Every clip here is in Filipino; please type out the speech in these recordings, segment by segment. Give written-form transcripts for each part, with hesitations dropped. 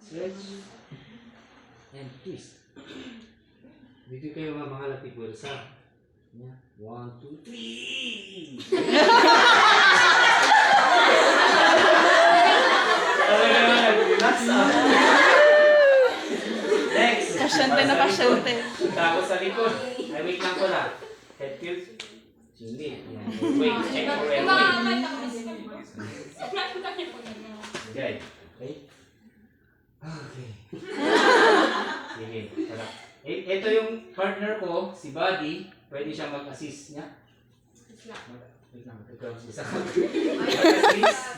Stretch. And twist. Dito kayo mga lati pwersa. 1, 2, 3. Next. Pasyente na pasyente. Tapos sa likod. Ay, wait lang ko na. Head tilt. Hindi. Wait, check for airway. Okay. Okay. Okay. Sige. Tara. Ito yung partner ko, si Buddy. Pwede siya mag-assist niya. Wait lang. Ikaw isa. Mag-assist.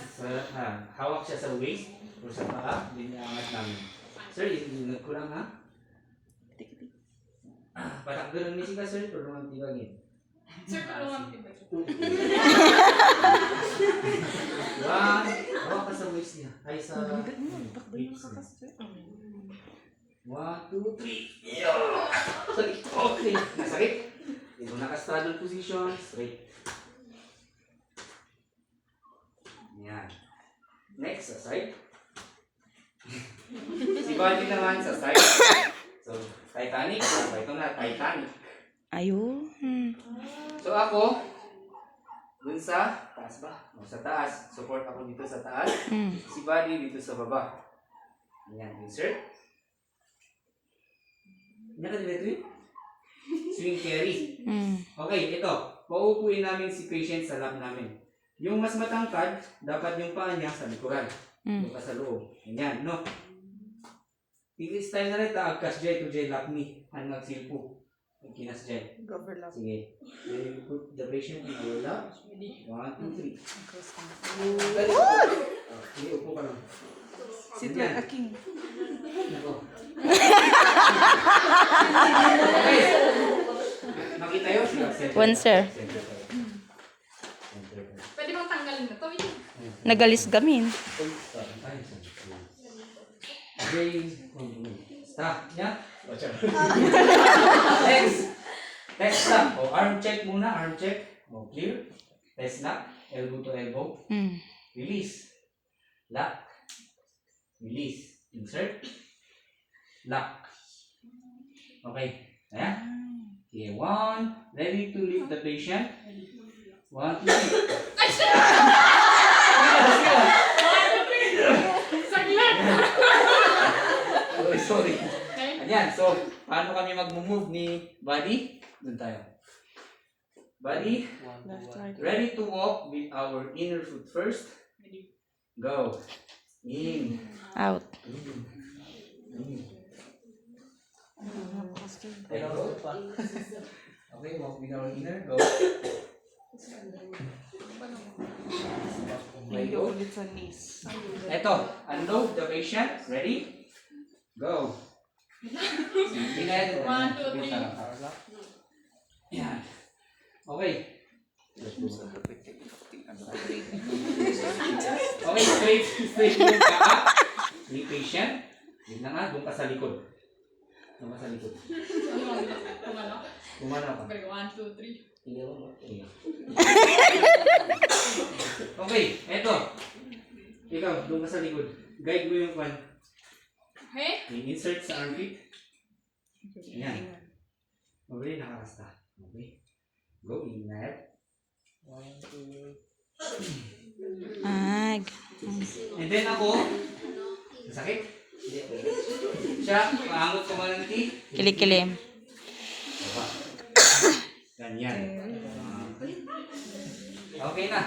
Hawak siya sa waist. O sa paa. Hindi niya angat namin. Sir, ingat ko lang ha. Patakbo ni sika sir, tulungan tibagin. Sir, tulungan tibagin. Hawak ka sa waist niya. Ay sa hips niya. 1, 2, 3. Sorry. Okay. Nasakit. Ito naka-straddle position. Straight. Yan. Next, sa side. Si Buddy naman sa side. So, Titanic. Ito na, Titanic. Ayun. So ako, dun sa taas ba? O, sa taas. Support ako dito sa taas. Si Buddy dito sa baba. Yan, insert. Yan ka dito yun? Swing carry. Okay, ito. Pauupuin namin si patient sa lap namin. Yung mas matangkad, dapat yung paa niya sa likuran. Yung ka sa loob. Ganyan, no? Tigil style na rin, taagkas dyan. Ito dyan, lap me. Hanggang silpo. Yung kinas dyan. Sige. Then you put the patient in our lap. 1, 2, 3. Sige, upo ka lang. Sit like a king. Nako. Okay. Makita yun? One, sir. Pwede bang tanggalin na to? Nagalis gamin. Stop. Yeah? Next. Test snap. O, arm check muna. Arm check. O, clear. Test snap. Elbow to elbow. Release. Lock. Release. Insert. Lock. Okay. Ayan. Okay. 1. Ready to lift the patient. 1, 2, 3. Saglit! Sorry. Ayan. So, paano kami mag-move ni Buddy? Doon tayo. Buddy. Ready to walk with our inner foot first. Go. In. Out. Okay, walk with our inner. Go. Okay, go. Eto, unload the patient. Ready? Go. 1, 2, 3. Yan. Okay. Okay, straight yung paa. Yung patient. Yun na nga, doon ka sa likod. Doon ka sa likod. Kumana ka. Okay, 1, 2, 3. Okay, eto. Ikaw, doon ka sa likod. Guide mo yung pan. Okay? Insert sa armpit. Ayan. Okay, nakarasta. Okay. Go, inhale. 1, 2, 3. Ag. And then ako, sakit? Siya, paangot ko man ng teeth. Kilikili. Ganyan. Okay na.